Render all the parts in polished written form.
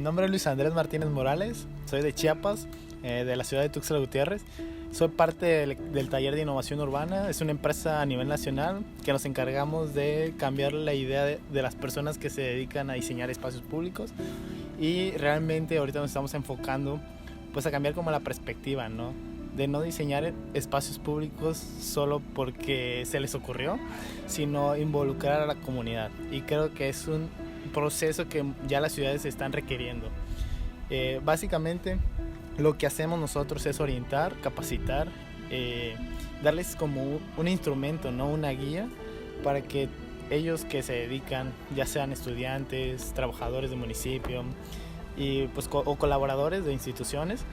nombre es Luis Andrés Martínez Morales, soy de Chiapas, de la ciudad de Tuxtla Gutiérrez. Soy parte del taller de innovación urbana. Es una empresa a nivel nacional que nos encargamos de cambiar la idea de las personas que se dedican a diseñar espacios públicos, y realmente ahorita nos estamos enfocando pues a cambiar como la perspectiva, ¿no? De no diseñar espacios públicos solo porque se les ocurrió, sino involucrar a la comunidad, y creo que es un proceso que ya las ciudades están requiriendo. Básicamente lo que hacemos nosotros es orientar, capacitar, darles como un instrumento, ¿no? Una guía para que ellos que se dedican, ya sean estudiantes, trabajadores del municipio y pues o colaboradores de instituciones,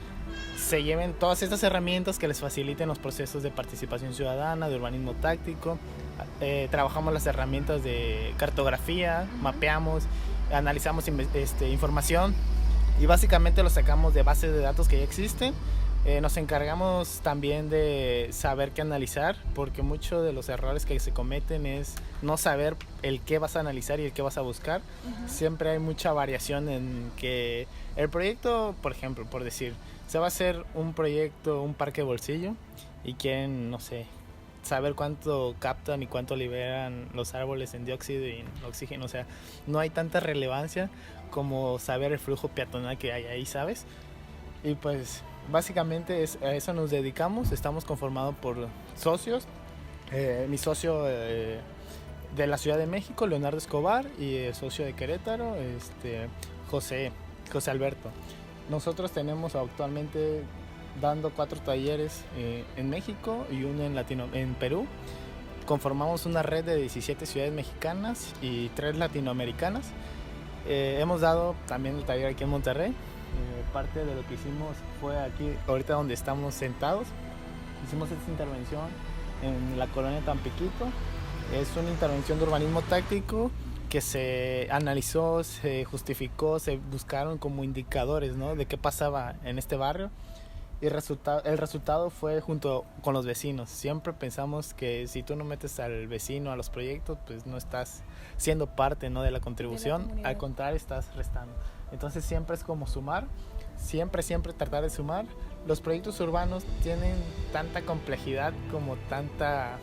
se lleven todas estas herramientas que les faciliten los procesos de participación ciudadana, de urbanismo táctico. Trabajamos las herramientas de cartografía, mapeamos, analizamos información, y básicamente lo sacamos de bases de datos que ya existen. Nos encargamos también de saber qué analizar, porque muchos de los errores que se cometen es no saber el qué vas a analizar y el qué vas a buscar. Siempre hay mucha variación en que el proyecto, por ejemplo, por decir, se va a hacer un proyecto, un parque bolsillo, y quieren, no sé, saber cuánto captan y cuánto liberan los árboles en dióxido y en oxígeno. O sea, no hay tanta relevancia como saber el flujo peatonal que hay ahí, ¿sabes? Y pues básicamente a eso nos dedicamos. Estamos conformados por socios. Mi socio de la Ciudad de México, Leonardo Escobar, y el socio de Querétaro, José Alberto. Nosotros tenemos actualmente dando 4 talleres en México y uno en Perú. Conformamos una red de 17 ciudades mexicanas y 3 latinoamericanas. Hemos dado también el taller aquí en Monterrey. Parte de lo que hicimos fue aquí, ahorita donde estamos sentados, hicimos esta intervención en la colonia Tampiquito. Es una intervención de urbanismo táctico que se analizó, se justificó, se buscaron como indicadores, ¿no? De qué pasaba en este barrio. Y el resultado fue junto con los vecinos. Siempre pensamos que si tú no metes al vecino a los proyectos, pues no estás siendo parte, ¿no? de la contribución. Al contrario, estás restando. Entonces siempre es como sumar, siempre tratar de sumar. Los proyectos urbanos tienen tanta complejidad como tanta...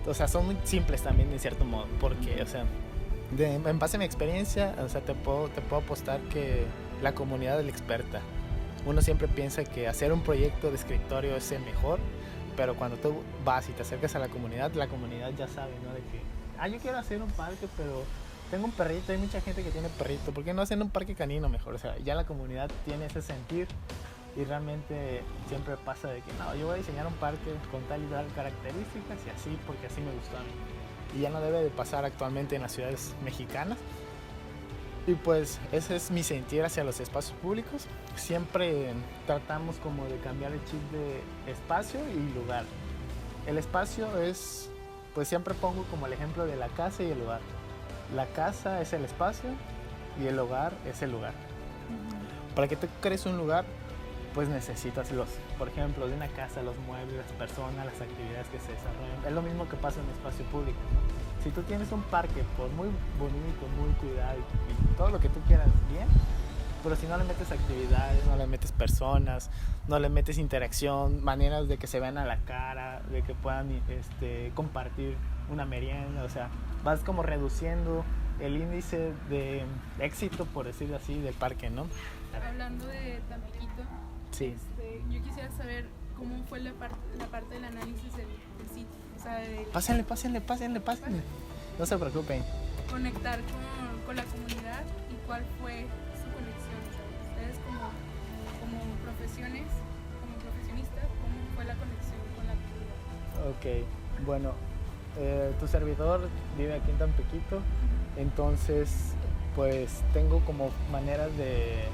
O sea, son muy simples también de cierto modo, porque, o sea, en base a mi experiencia, o sea, te puedo apostar que la comunidad es la experta. Uno siempre piensa que hacer un proyecto de escritorio es el mejor, pero cuando tú vas y te acercas a la comunidad ya sabe, ¿no? De que, yo quiero hacer un parque, pero tengo un perrito, hay mucha gente que tiene perrito, ¿por qué no hacen un parque canino mejor? O sea, ya la comunidad tiene ese sentir, y realmente siempre pasa de que, no, yo voy a diseñar un parque con tal y tal características y así, porque así me gustó a mí. Y ya no debe de pasar actualmente en las ciudades mexicanas. Y pues ese es mi sentir hacia los espacios públicos. Siempre tratamos como de cambiar el chip de espacio y lugar. El espacio es, pues siempre pongo como el ejemplo de la casa y el hogar. La casa es el espacio y el hogar es el lugar. Para que tú crees un lugar, pues necesitas por ejemplo, de una casa, los muebles, las personas, las actividades que se desarrollan. Es lo mismo que pasa en un espacio público, ¿no? Si tú tienes un parque, por muy bonito, muy cuidado y todo lo que tú quieras bien, pero si no le metes actividades, no le metes personas, no le metes interacción, maneras de que se vean a la cara, de que puedan compartir una merienda, o sea, vas como reduciendo el índice de éxito, por decirlo así, del parque, ¿no? Hablando de Tampiquito, sí. Yo quisiera saber cómo fue la parte del análisis del sitio. O sea, Pásenle. No se preocupen. Conectar con la comunidad, y cuál fue su conexión. O sea, ustedes como profesionistas, ¿cómo fue la conexión con la comunidad? Ok, bueno, tu servidor vive aquí en Tampiquito, entonces pues tengo como maneras de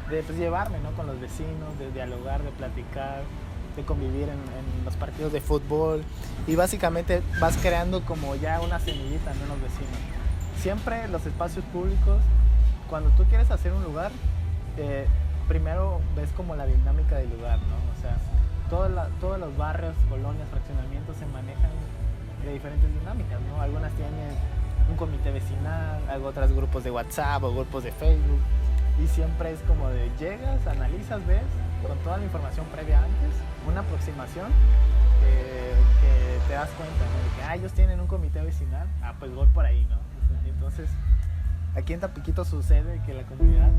pues, llevarme, ¿no? con los vecinos, de dialogar, de platicar, de convivir en los partidos de fútbol, y básicamente vas creando como ya una semillita, ¿no? en los vecinos. Siempre los espacios públicos, cuando tú quieres hacer un lugar, primero ves como la dinámica del lugar, ¿no? O sea, todos los barrios, colonias, fraccionamientos se manejan de diferentes dinámicas, ¿no? Algunas tienen un comité vecinal, otras grupos de WhatsApp o grupos de Facebook. y siempre es como de llegas, analizas, ves, con toda la información previa antes, una aproximación que te das cuenta, ¿no? De que ellos tienen un comité vecinal, pues voy por ahí, ¿no? Entonces, aquí en Tampiquito sucede que la comunidad,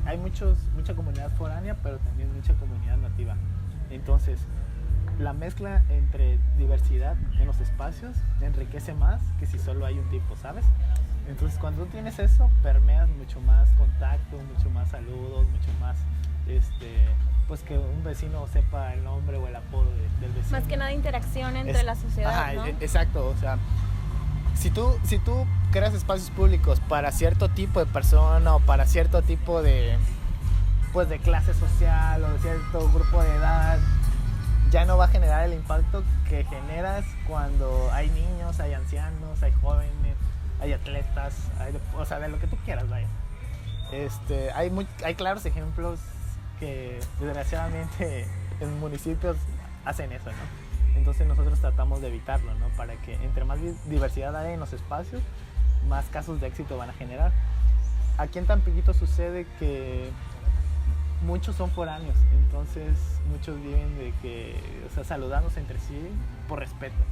hay mucha comunidad foránea, pero también mucha comunidad nativa. Entonces, la mezcla entre diversidad en los espacios enriquece más que si solo hay un tipo, ¿sabes? Entonces, cuando tú tienes eso, permeas mucho más contacto, mucho más saludos, mucho más, pues que un vecino sepa el nombre o el apodo del vecino. Más que nada interacción entre la sociedad, ¿no? Exacto, o sea, si tú creas espacios públicos para cierto tipo de persona o para cierto tipo de, pues, de clase social o de cierto grupo de edad, ya no va a generar el impacto que generas cuando hay niños, hay ancianos, hay jóvenes, hay atletas, o sea, de lo que tú quieras, vaya. Hay claros ejemplos que desgraciadamente en municipios hacen eso, ¿no? Entonces nosotros tratamos de evitarlo, ¿no? Para que entre más diversidad haya en los espacios, más casos de éxito van a generar. Aquí en Tampiquito sucede que muchos son foráneos, entonces muchos viven de que, o sea, saludándose entre sí por respeto.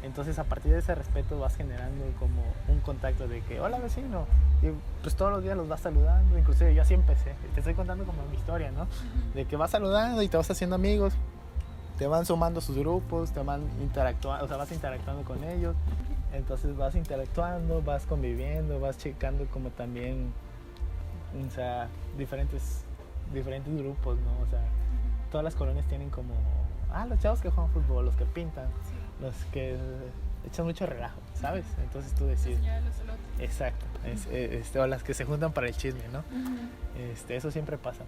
Entonces a partir de ese respeto vas generando como un contacto de que hola vecino, y pues todos los días los vas saludando. Inclusive yo así empecé, te estoy contando como mi historia, ¿no? De que vas saludando y te vas haciendo amigos, te van sumando sus grupos, te van interactuando, o sea, vas interactuando con ellos. Entonces vas interactuando, vas conviviendo, vas checando como también, o sea, diferentes grupos, ¿no? O sea, todas las colonias tienen como, los chavos que juegan fútbol, los que pintan, los que echan mucho relajo, ¿sabes? Entonces tú decides. Exacto, o las que se juntan para el chisme, ¿no? Eso siempre pasa.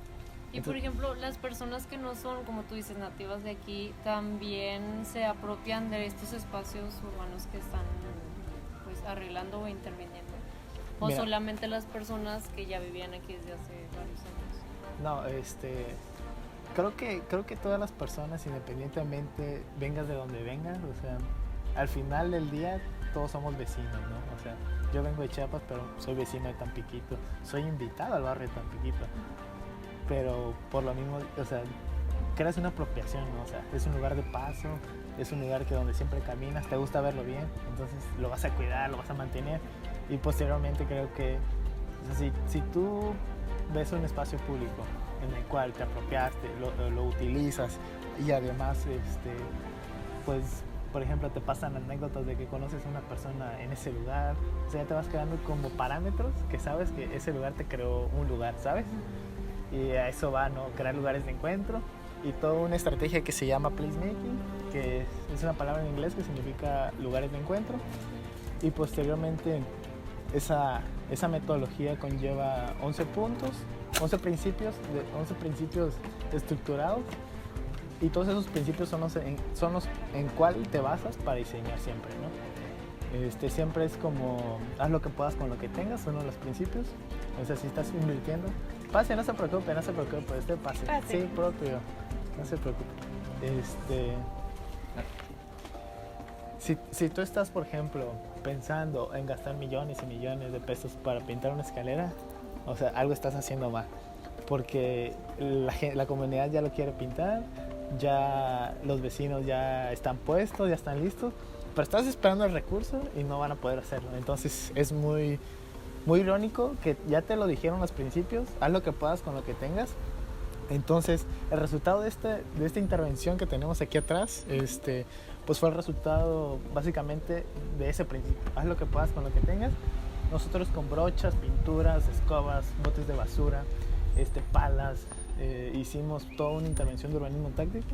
Y por ejemplo, las personas que no son, como tú dices, nativas de aquí, también se apropian de estos espacios urbanos que están, pues, arreglando o interviniendo. O Mira, solamente las personas que ya vivían aquí desde hace varios años. No, creo que todas las personas, independientemente vengas de donde vengas, o sea, al final del día todos somos vecinos, ¿no? O sea, yo vengo de Chiapas, pero soy vecino de Tampiquito, soy invitado al barrio de Tampiquito, pero por lo mismo, o sea, creas una apropiación, ¿no? O sea, es un lugar de paso, es un lugar que donde siempre caminas, te gusta verlo bien, entonces lo vas a cuidar, lo vas a mantener, y posteriormente creo que, o sea, si tú ves un espacio público en el cual te apropiaste, lo utilizas y además, pues, por ejemplo, te pasan anécdotas de que conoces a una persona en ese lugar, o sea, ya te vas quedando como parámetros que sabes que ese lugar te creó un lugar, ¿sabes? Y a eso va, ¿no? Crear lugares de encuentro y toda una estrategia que se llama placemaking, que es una palabra en inglés que significa lugares de encuentro, y posteriormente esa metodología conlleva 11 puntos, 11 principios estructurados, y todos esos principios son los en cuál te basas para diseñar siempre, ¿no? Siempre es como, haz lo que puedas con lo que tengas, uno de los principios. O sea, si estás invirtiendo, pase, no se preocupe, pase. Sí, propio, no se preocupe. Si tú estás, por ejemplo, pensando en gastar millones y millones de pesos para pintar una escalera, o sea, algo estás haciendo mal, porque la comunidad ya lo quiere pintar, ya los vecinos ya están puestos, ya están listos, pero estás esperando el recurso y no van a poder hacerlo. Entonces es muy, muy irónico que ya te lo dijeron los principios, haz lo que puedas con lo que tengas. Entonces el resultado de esta intervención que tenemos aquí atrás, pues fue el resultado básicamente de ese principio, haz lo que puedas con lo que tengas. Nosotros con brochas, pinturas, escobas, botes de basura, palas, hicimos toda una intervención de urbanismo táctico.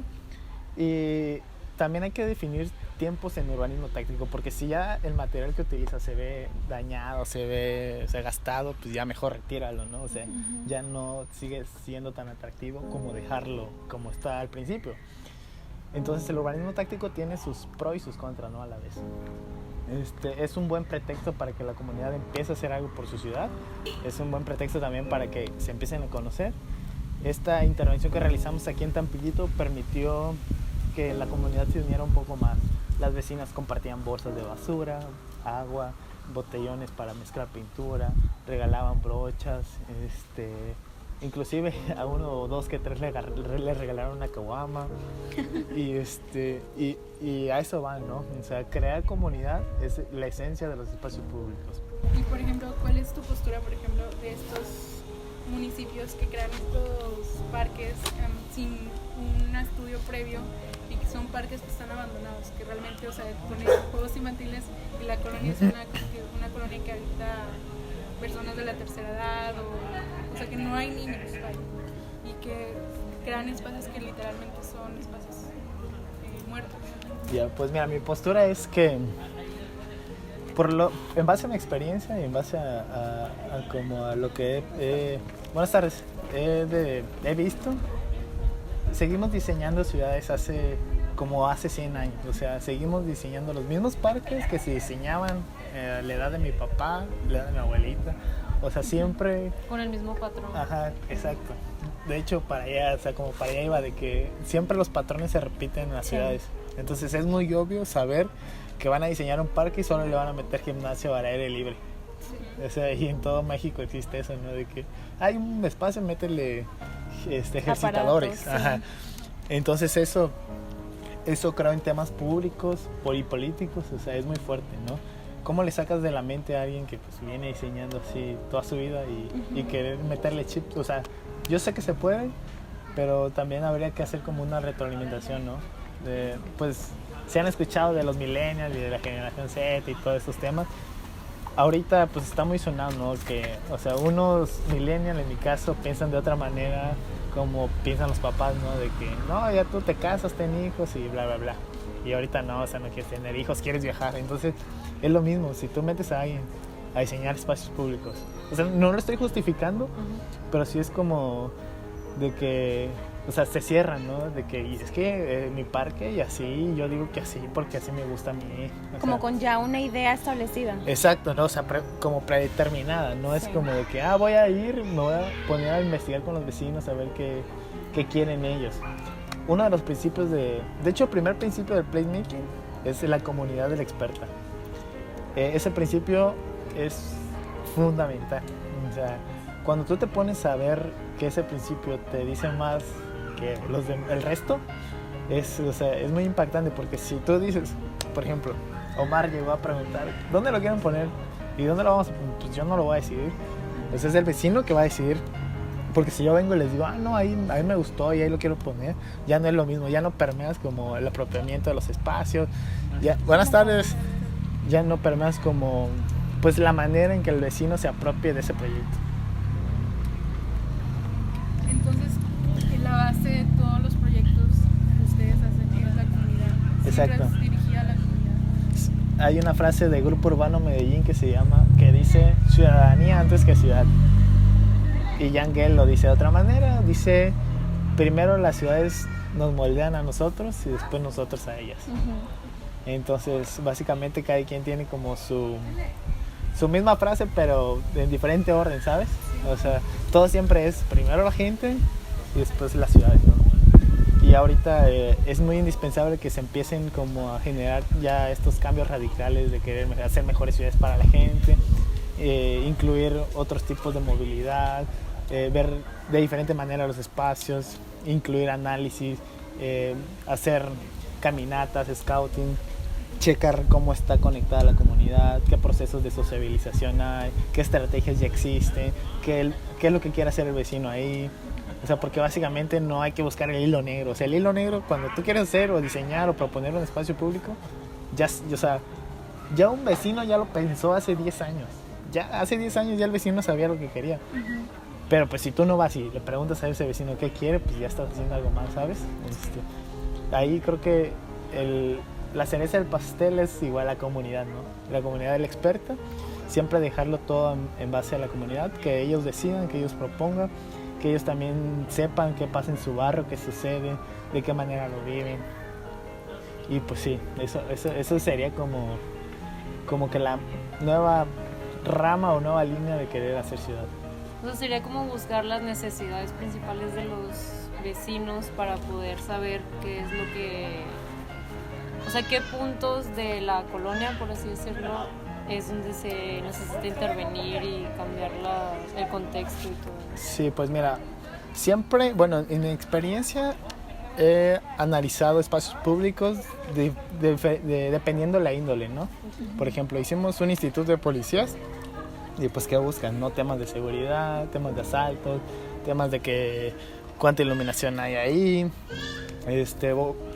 Y también hay que definir tiempos en urbanismo táctico, porque si ya el material que utilizas se ve dañado, se ve gastado, pues ya mejor retíralo, ¿no? O sea, ya no sigue siendo tan atractivo como dejarlo como está al principio. Entonces el urbanismo táctico tiene sus pros y sus contras, ¿no? A la vez. Es un buen pretexto para que la comunidad empiece a hacer algo por su ciudad. Es un buen pretexto también para que se empiecen a conocer. Esta intervención que realizamos aquí en Tampiquito permitió que la comunidad se uniera un poco más. Las vecinas compartían bolsas de basura, agua, botellones para mezclar pintura, regalaban brochas, inclusive a uno o dos que tres le regalaron una caguama y a eso van, ¿no? O sea, crear comunidad es la esencia de los espacios públicos. Y por ejemplo, ¿cuál es tu postura, por ejemplo, de estos municipios que crean estos parques sin un estudio previo y que son parques que están abandonados, que realmente, o sea, ponen juegos infantiles y la colonia es una colonia que habita personas de la tercera edad o sea, que no hay niños ahí y que crean espacios que literalmente son espacios muertos? Ya, pues mira, mi postura es que en base a mi experiencia y en base a como a lo que buenas tardes, he visto, seguimos diseñando ciudades hace 100 años, o sea, seguimos diseñando los mismos parques que se diseñaban a la edad de mi papá, la edad de mi abuelita, o sea, siempre con el mismo patrón. Ajá, exacto. De hecho, para allá, o sea, como para allá iba, de que siempre los patrones se repiten en las ciudades. Entonces es muy obvio saber que van a diseñar un parque y solo le van a meter gimnasio al aire libre. O sea, y en todo México existe eso, ¿no? De que hay un espacio, métele ejercitadores. Aparatos, Ajá. Entonces eso creo en temas públicos y políticos, o sea, es muy fuerte, ¿no? ¿Cómo le sacas de la mente a alguien que pues viene diseñando así toda su vida y querer meterle chips? O sea, yo sé que se puede, pero también habría que hacer como una retroalimentación, ¿no? Pues se han escuchado de los millennials y de la generación Z y todos estos temas. Ahorita pues está muy sonado, ¿no? Que, o sea, unos millennials en mi caso piensan de otra manera como piensan los papás, ¿no? De que, no, ya tú te casas, ten hijos y bla, bla, bla. Y ahorita no, o sea, no quieres tener hijos, quieres viajar. Entonces es lo mismo, si tú metes a alguien a diseñar espacios públicos. O sea, no lo estoy justificando, pero sí es como de que, o sea, se cierran, ¿no? De que es que mi parque y así, yo digo que así porque así me gusta a mí. Como sea, con ya una idea establecida. Exacto, ¿no? O sea, como predeterminada, no es como de que, voy a ir, me voy a poner a investigar con los vecinos a ver qué quieren ellos. Uno de los principios de hecho, el primer principio del placemaking es la comunidad de la experta. Ese principio es fundamental. O sea, cuando tú te pones a ver que ese principio te dice más que el resto, es muy impactante, porque si tú dices, por ejemplo, Omar llegó a preguntar, ¿dónde lo quieren poner? ¿Y dónde lo vamos a poner? Pues yo no lo voy a decidir. Ese es el vecino que va a decidir. Porque si yo vengo y les digo, no, ahí me gustó y ahí lo quiero poner, ya no es lo mismo, ya no permeas como el apropiamiento de los espacios. Buenas tardes. Ya no permeas como pues la manera en que el vecino se apropie de ese proyecto. Entonces, la base de todos los proyectos que ustedes hacen es la comunidad. Exacto. Es dirigida a la comunidad. Hay una frase de Grupo Urbano Medellín que dice ciudadanía antes que ciudad. Y Jan Gehl lo dice de otra manera, dice primero las ciudades nos moldean a nosotros y después nosotros a ellas. Entonces básicamente cada quien tiene como su misma frase, pero en diferente orden, ¿sabes? O sea, todo siempre es primero la gente y después las ciudades, ¿no? Y ahorita es muy indispensable que se empiecen como a generar ya estos cambios radicales de querer hacer mejores ciudades para la gente, incluir otros tipos de movilidad, ver de diferente manera los espacios, incluir análisis, hacer caminatas, scouting, checar cómo está conectada la comunidad, qué procesos de sociabilización hay, qué estrategias ya existen, qué es lo que quiere hacer el vecino ahí. O sea, porque básicamente no hay que buscar el hilo negro. O sea, el hilo negro, cuando tú quieres hacer o diseñar o proponer un espacio público, ya un vecino ya lo pensó hace 10 años. Ya hace 10 años ya el vecino sabía lo que quería. Pero pues si tú no vas y le preguntas a ese vecino qué quiere, pues ya estás haciendo algo mal, ¿sabes? Ahí creo que la cereza del pastel es igual a la comunidad, ¿no? La comunidad de la experta, siempre dejarlo todo en base a la comunidad, que ellos decidan, que ellos propongan, que ellos también sepan qué pasa en su barrio, qué sucede, de qué manera lo viven. Y pues sí, eso sería como que la nueva rama o nueva línea de querer hacer ciudad. Entonces sería como buscar las necesidades principales de los vecinos para poder saber qué es lo que... O sea, qué puntos de la colonia, por así decirlo, es donde se necesita intervenir y cambiar el contexto y todo. Sí, pues mira, siempre, bueno, en mi experiencia he analizado espacios públicos dependiendo la índole, ¿no? Por ejemplo, hicimos un instituto de policías y pues ¿qué buscan? ¿No? Temas de seguridad, temas de asaltos, temas de que cuánta iluminación hay ahí,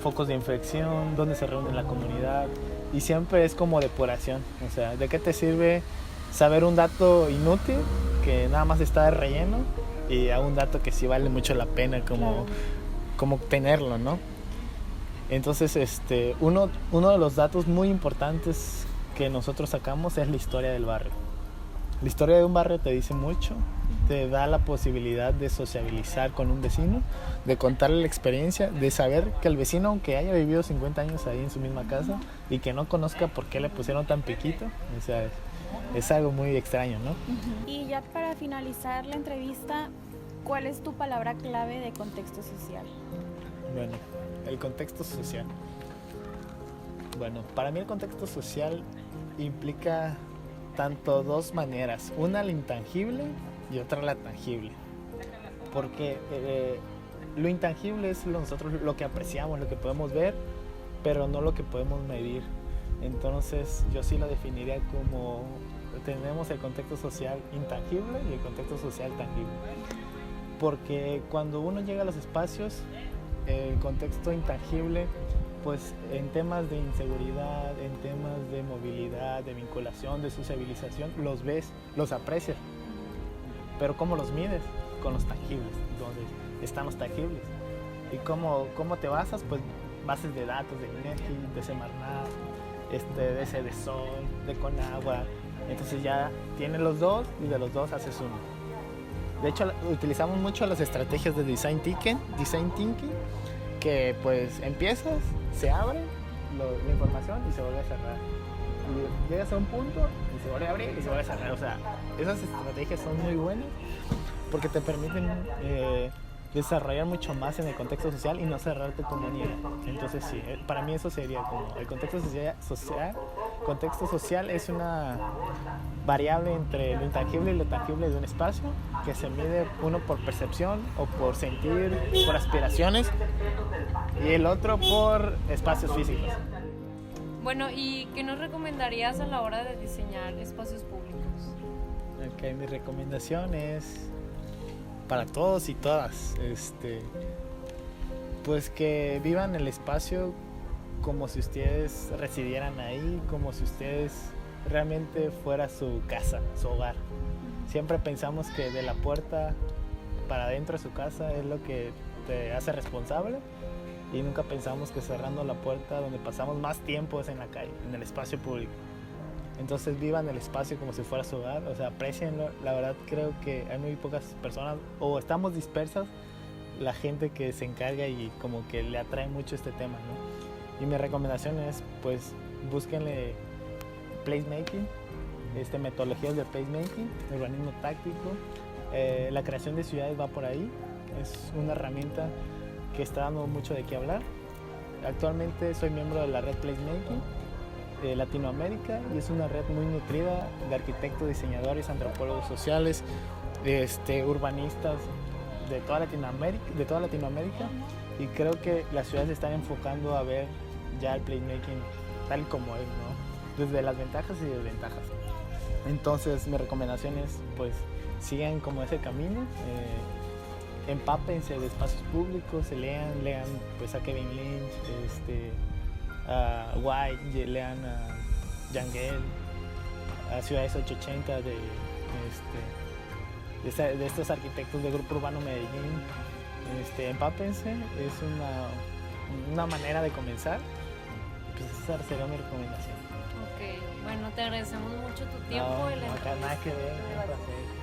focos de infección, dónde se reúne la comunidad, y siempre es como depuración. O sea, ¿de qué te sirve saber un dato inútil que nada más está de relleno y a un dato que sí vale mucho la pena como obtenerlo, ¿no? Entonces, uno de los datos muy importantes que nosotros sacamos es la historia del barrio. La historia de un barrio te dice mucho, te da la posibilidad de sociabilizar con un vecino, de contarle la experiencia, de saber que el vecino, aunque haya vivido 50 años ahí en su misma casa y que no conozca por qué le pusieron tan piquito, o sea, es algo muy extraño, ¿no? Y ya para finalizar la entrevista, ¿cuál es tu palabra clave de contexto social? Bueno, el contexto social. Bueno, para mí el contexto social implica tanto dos maneras, una la intangible y otra la tangible, porque lo intangible es nosotros lo que apreciamos, lo que podemos ver, pero no lo que podemos medir. Entonces yo sí lo definiría como tenemos el contexto social intangible y el contexto social tangible, porque cuando uno llega a los espacios, el contexto intangible, pues en temas de inseguridad, en temas de movilidad, de vinculación, de sociabilización, los ves, los aprecias. Pero ¿cómo los mides? Con los tangibles. Entonces, están los tangibles. ¿Y cómo te basas? Pues bases de datos, de INEGI, de Semarnat, de Cedesol, de Conagua. Entonces ya tienes los dos y de los dos haces uno. De hecho, utilizamos mucho las estrategias de Design Thinking, que pues empiezas, se abre la información y se vuelve a cerrar. Y llegas a un punto y se vuelve a abrir y se vuelve a cerrar. O sea, esas estrategias son muy buenas porque te permiten desarrollar mucho más en el contexto social y no cerrarte como niega. Entonces sí, para mí eso sería como el contexto social. Contexto social es una variable entre lo intangible y lo tangible de un espacio que se mide uno por percepción o por sentir, por aspiraciones, y el otro por espacios físicos. Bueno, ¿y qué nos recomendarías a la hora de diseñar espacios públicos? Ok, mi recomendación es para todos y todas, pues que vivan el espacio como si ustedes residieran ahí, como si ustedes realmente fuera su casa, su hogar. Siempre pensamos que de la puerta para adentro de su casa es lo que te hace responsable, y nunca pensamos que cerrando la puerta donde pasamos más tiempo es en la calle, en el espacio público. Entonces vivan el espacio como si fuera su hogar, o sea, aprecienlo. La verdad creo que hay muy pocas personas, o estamos dispersas, la gente que se encarga y como que le atrae mucho este tema, ¿no? Y mi recomendación es, pues, búsquenle placemaking, metodologías de placemaking, urbanismo táctico. La creación de ciudades va por ahí, es una herramienta que está dando mucho de qué hablar. Actualmente soy miembro de la red Placemaking de Latinoamérica, y es una red muy nutrida de arquitectos, diseñadores, antropólogos sociales, urbanistas de toda Latinoamérica, y creo que las ciudades se están enfocando a ver ya el placemaking tal como es, ¿no? Desde las ventajas y desventajas. Entonces mi recomendación es, pues, sigan como ese camino, empápense de espacios públicos, lean pues a Kevin Lynch, a White, lean a Yangel, a Ciudades 880 de estos arquitectos del Grupo Urbano Medellín. Empápense, es una manera de comenzar. Pues esa sería mi recomendación. Ok, bueno, te agradecemos mucho tu tiempo. No, nada que ver, un placer.